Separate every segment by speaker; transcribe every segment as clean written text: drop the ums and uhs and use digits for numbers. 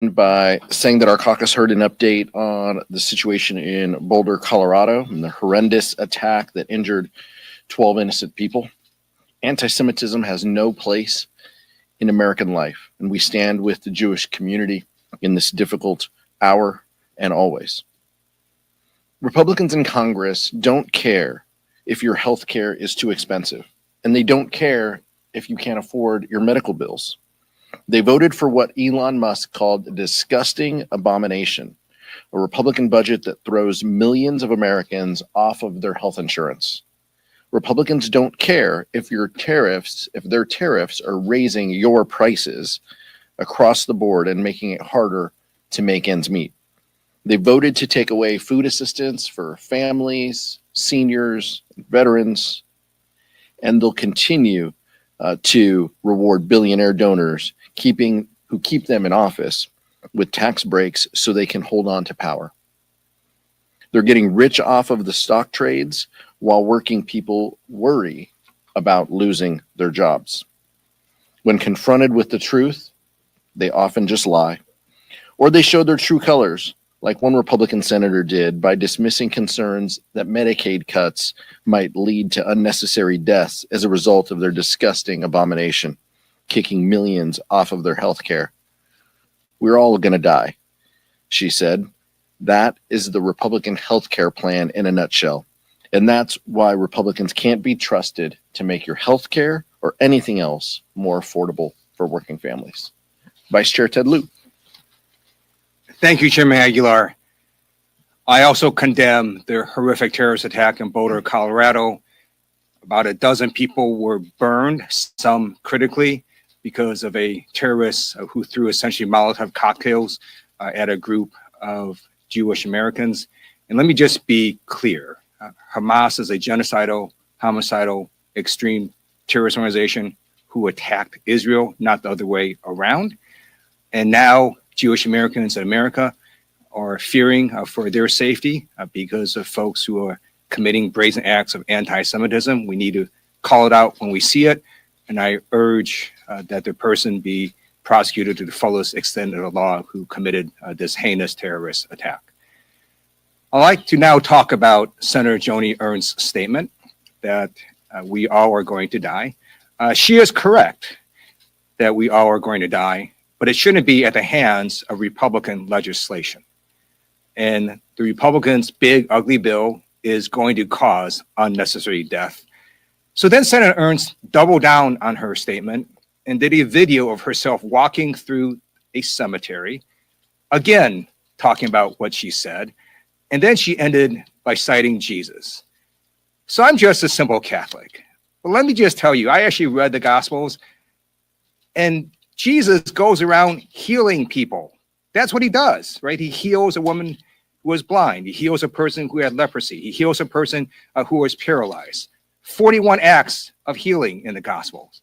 Speaker 1: by saying that our caucus heard an update on the situation in Boulder, Colorado, and the horrendous attack that injured 12 innocent people. Anti-Semitism has no place in American life, and we stand with the Jewish community in this difficult hour and always. Republicans in Congress don't care if your health care is too expensive, and they don't care if you can't afford your medical bills. They voted for what Elon Musk called a disgusting abomination, a Republican budget that throws millions of Americans off of their health insurance. Republicans don't care if their tariffs are raising your prices across the board and making it harder to make ends meet. They voted to take away food assistance for families, seniors, veterans, and they'll continue to reward billionaire donors who keep them in office with tax breaks so they can hold on to power. They're getting rich off of the stock trades while working people worry about losing their jobs. When confronted with the truth, they often just lie, or they show their true colors, like one Republican senator did by dismissing concerns that Medicaid cuts might lead to unnecessary deaths as a result of their disgusting abomination, kicking millions off of their health care. We're all going to die, she said. That is the Republican health care plan in a nutshell. And that's why Republicans can't be trusted to make your health care or anything else more affordable for working families. Vice Chair Ted Lieu.
Speaker 2: Thank you, Chairman Aguilar. I also condemn the horrific terrorist attack in Boulder, Colorado. About a dozen people were burned, some critically, because of a terrorist who threw essentially Molotov cocktails at a group of Jewish Americans. And let me just be clear. Hamas is a genocidal, homicidal, extreme terrorist organization who attacked Israel, not the other way around. And now Jewish Americans in America are fearing for their safety because of folks who are committing brazen acts of anti-Semitism. We need to call it out when we see it. And I urge that the person be prosecuted to the fullest extent of the law who committed this heinous terrorist attack. I'd like to now talk about Senator Joni Ernst's statement that we all are going to die. She is correct that we all are going to die, but it shouldn't be at the hands of Republican legislation. And the Republicans' big, ugly bill is going to cause unnecessary death. So then Senator Ernst doubled down on her statement and did a video of herself walking through a cemetery, again, talking about what she said. And then she ended by citing Jesus. So I'm just a simple Catholic. But let me just tell you, I actually read the Gospels, and Jesus goes around healing people. That's what he does, right? He heals a woman who was blind. He heals a person who had leprosy. He heals a person who was paralyzed. 41 acts of healing in the Gospels.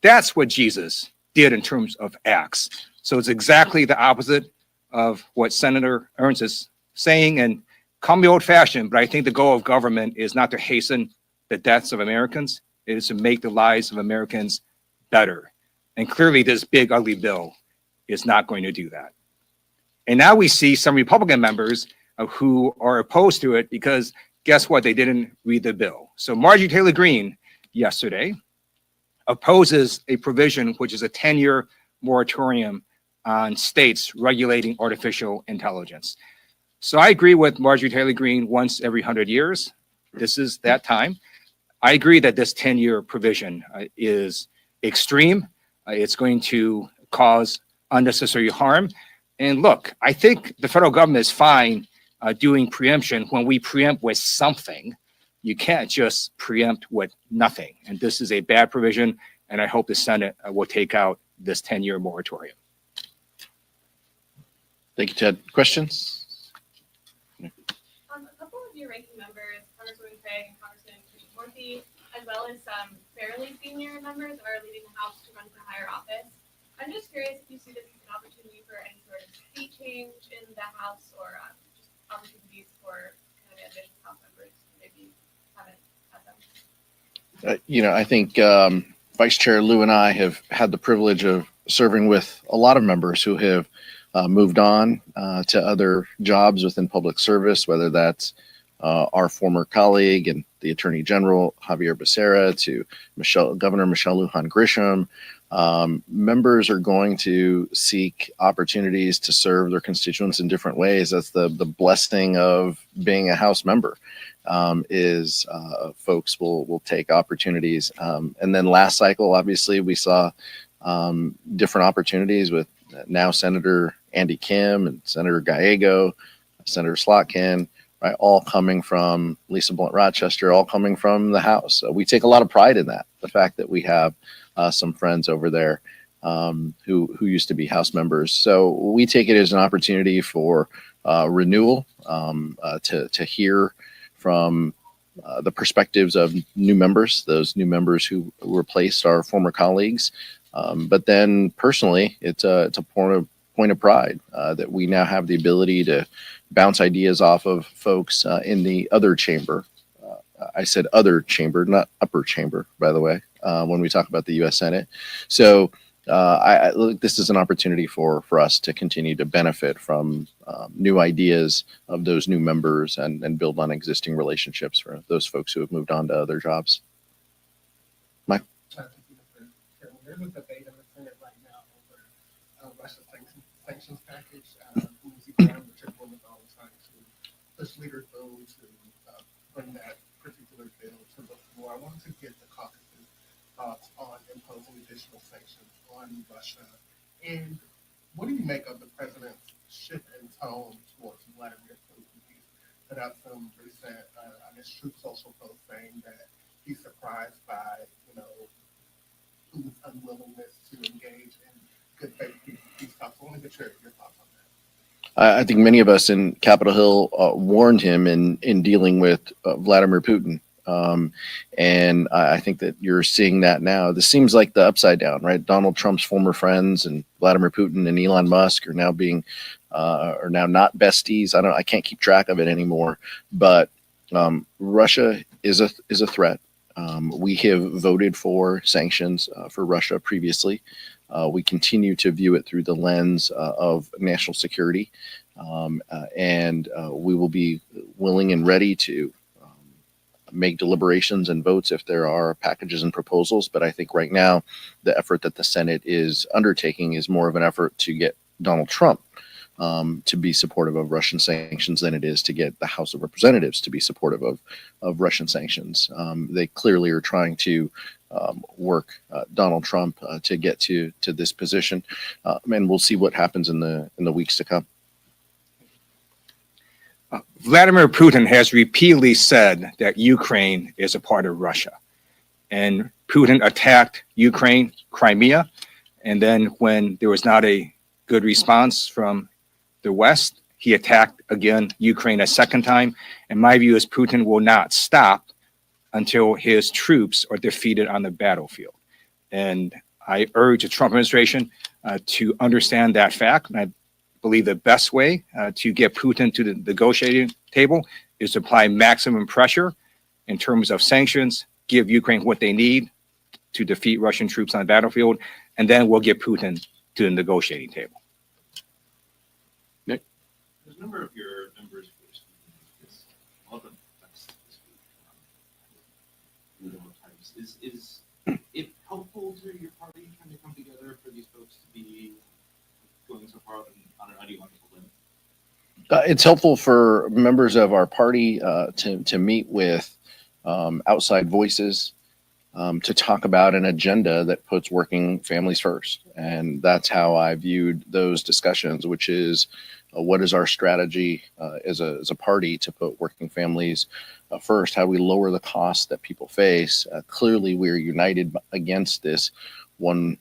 Speaker 2: That's what Jesus did in terms of acts. So it's exactly the opposite of what Senator Ernst is saying. And call me old-fashioned, but I think the goal of government is not to hasten the deaths of Americans. It is to make the lives of Americans better. And clearly this big, ugly bill is not going to do that. And now we see some Republican members who are opposed to it because guess what? They didn't read the bill. So Marjorie Taylor Greene yesterday opposes a provision which is a 10-year moratorium on states regulating artificial intelligence. So I agree with Marjorie Taylor Greene once every 100 years. This is that time. I agree that this 10-year provision is extreme. It's going to cause unnecessary harm. And look, I think the federal government is fine doing preemption when we preempt with something. You can't just preempt with nothing. And this is a bad provision, and I hope the Senate will take out this 10-year moratorium.
Speaker 1: Thank you, Ted. Questions?
Speaker 3: A couple of your ranking members, Congresswoman Craig and Congressman Murphy, as well as some fairly senior members, are leaving the House to run for higher office. I'm just curious if you see this as an opportunity for any sort of seat change in the House, or just opportunities for kind of ambitious House members who maybe haven't had them.
Speaker 1: I think Vice Chair Lieu and I have had the privilege of serving with a lot of members who have moved on to other jobs within public service, whether that's our former colleague and the Attorney General Javier Becerra to Governor Michelle Lujan Grisham. Members are going to seek opportunities to serve their constituents in different ways. That's the blessing of being a House member. Is folks will take opportunities. And then last cycle, obviously, we saw different opportunities with now Senator Andy Kim and Senator Gallego, Senator Slotkin, right, all coming from Lisa Blunt Rochester, all coming from the House. So we take a lot of pride in that, the fact that we have some friends over there who used to be House members. So we take it as an opportunity for renewal, to hear from the perspectives of new members, those new members who replaced our former colleagues. But then personally, it's a point of pride that we now have the ability to bounce ideas off of folks in the other chamber. I said other chamber, not upper chamber, by the way, when we talk about the U.S. Senate. So I look, this is an opportunity for us to continue to benefit from new ideas of those new members and build on existing relationships for those folks who have moved on to other jobs. Mike?
Speaker 4: There's a debate in the Senate right now over Russia's sanctions package. Lindsey Graham, the chairwoman, is always trying to push leaders through to bring that particular bill to the floor. I wanted to get the caucus's thoughts on imposing additional sanctions on Russia. And what do you make of the president's shift in tone towards Vladimir Putin? He's put out some recent, Truth Social posts saying that he's surprised by, Putin's unwillingness to engage in good faith peace talks. I want to get your thoughts on that.
Speaker 1: I think many of us in Capitol Hill warned him in dealing with Vladimir Putin. And I think that you're seeing that now. This seems like the upside down, right? Donald Trump's former friends and Vladimir Putin and Elon Musk are now not besties. I can't keep track of it anymore. But Russia is a threat. We have voted for sanctions for Russia previously. We continue to view it through the lens of national security, and we will be willing and ready to make deliberations and votes if there are packages and proposals. But I think right now, the effort that the Senate is undertaking is more of an effort to get Donald Trump to be supportive of Russian sanctions than it is to get the House of Representatives to be supportive of Russian sanctions. They clearly are trying to work Donald Trump to get to this position, and we'll see what happens in the weeks to come.
Speaker 2: Vladimir Putin has repeatedly said that Ukraine is a part of Russia, and Putin attacked Ukraine, Crimea, and then when there was not a good response from the West, he attacked again Ukraine a second time. And my view is Putin will not stop until his troops are defeated on the battlefield. And I urge the Trump administration to understand that fact. And I believe the best way to get Putin to the negotiating table is to apply maximum pressure in terms of sanctions, give Ukraine what they need to defeat Russian troops on the battlefield, and then we'll get Putin to the negotiating table.
Speaker 5: There's a number of your members voiced this welcome text this week. Is it helpful to your party trying to come together for these folks to be going so far on an ideological limb?
Speaker 1: It's helpful for members of our party to meet with outside voices to talk about an agenda that puts working families first. And that's how I viewed those discussions, which is what is our strategy as a party to put working families first? How do we lower the costs that people face? Clearly, we're united against this one,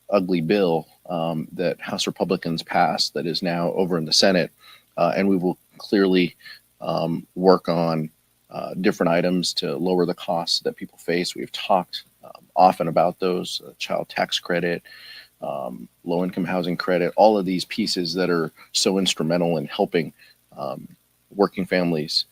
Speaker 1: ugly bill that House Republicans passed that is now over in the Senate. And we will clearly work on different items to lower the costs that people face. We've talked often about those, child tax credit, low-income housing credit, all of these pieces that are so instrumental in helping working families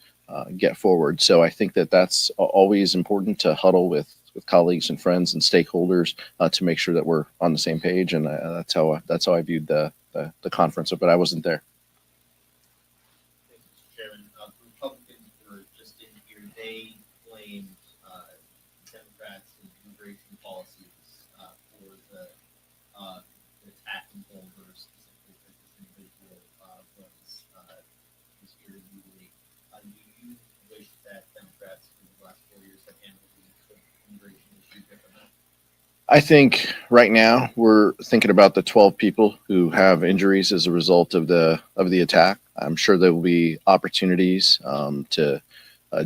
Speaker 1: get forward. So I think that that's always important to huddle with colleagues and friends and stakeholders to make sure that we're on the same page. And that's how I viewed the the conference, but I wasn't there.
Speaker 6: Thank you, Mr. Chairman. Republicans were just in here. They blamed Democrats and immigration policies for the attack in Boulder, specifically because this individual was here illegally. Do you wish that Democrats in the last 4 years have handled the immigration issue differently?
Speaker 1: I think right now we're thinking about the 12 people who have injuries as a result of the attack. I'm sure there will be opportunities to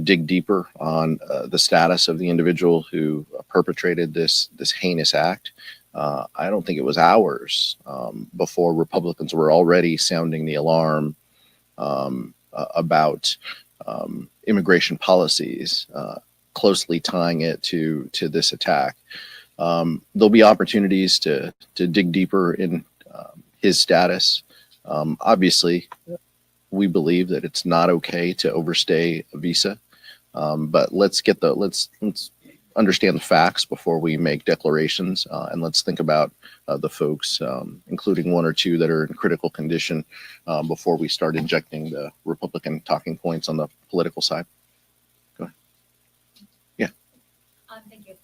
Speaker 1: dig deeper on the status of the individual who perpetrated this heinous act. I don't think it was hours before Republicans were already sounding the alarm about immigration policies, closely tying it to this attack. There'll be opportunities to dig deeper in his status. Obviously, we believe that it's not okay to overstay a visa, but let's understand the facts before we make declarations, and let's think about the folks, including one or two that are in critical condition, before we start injecting the Republican talking points on the political side. Go ahead. Yeah.
Speaker 7: Thank you.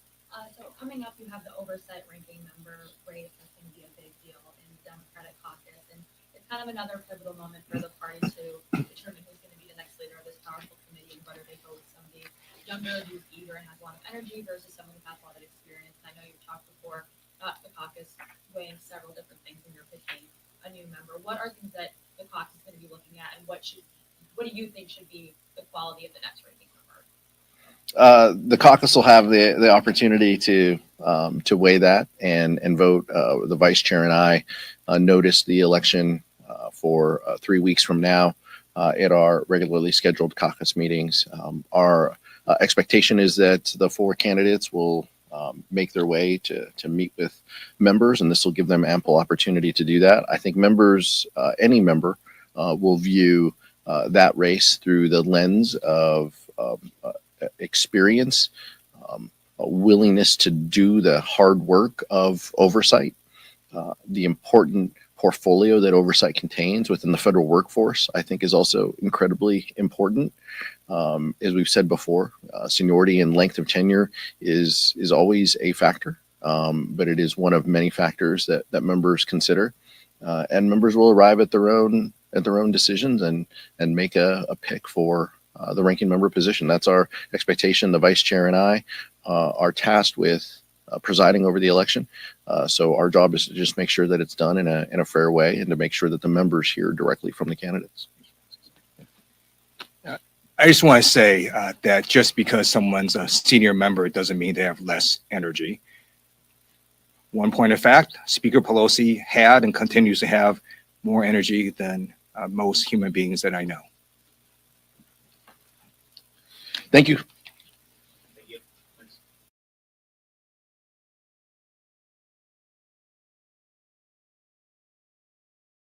Speaker 7: So coming up, you have the oversight ranking member race. That's going to be a big deal in the Democratic caucus, and it's kind of another pivotal moment for the party to determine who's going to be the next leader of this powerful committee and whether they go with somebody younger who's eager and has a lot of energy versus someone who has a lot of experience. And I know you've talked before about the caucus weighing several different things when you're picking a new member. What are things that the caucus is going to be looking at, and what do you think should be the quality of the next ranking member?
Speaker 1: The caucus will have the opportunity to weigh that and vote. The vice chair and I noticed the election for 3 weeks from now at our regularly scheduled caucus meetings. Our expectation is that the 4 candidates will make their way to meet with members, and this will give them ample opportunity to do that. I think members, any member, will view that race through the lens of experience, a willingness to do the hard work of oversight, the important portfolio that oversight contains within the federal workforce, I think is also incredibly important. As we've said before, seniority and length of tenure is always a factor, but it is one of many factors that members consider, and members will arrive at their own decisions and make a pick for the ranking member position. That's our expectation. The vice chair and I are tasked with presiding over the election. So our job is to just make sure that it's done in a fair way and to make sure that the members hear directly from the candidates.
Speaker 2: I just want to say that just because someone's a senior member doesn't mean they have less energy. One point of fact, Speaker Pelosi had and continues to have more energy than most human beings that I know.
Speaker 1: Thank you.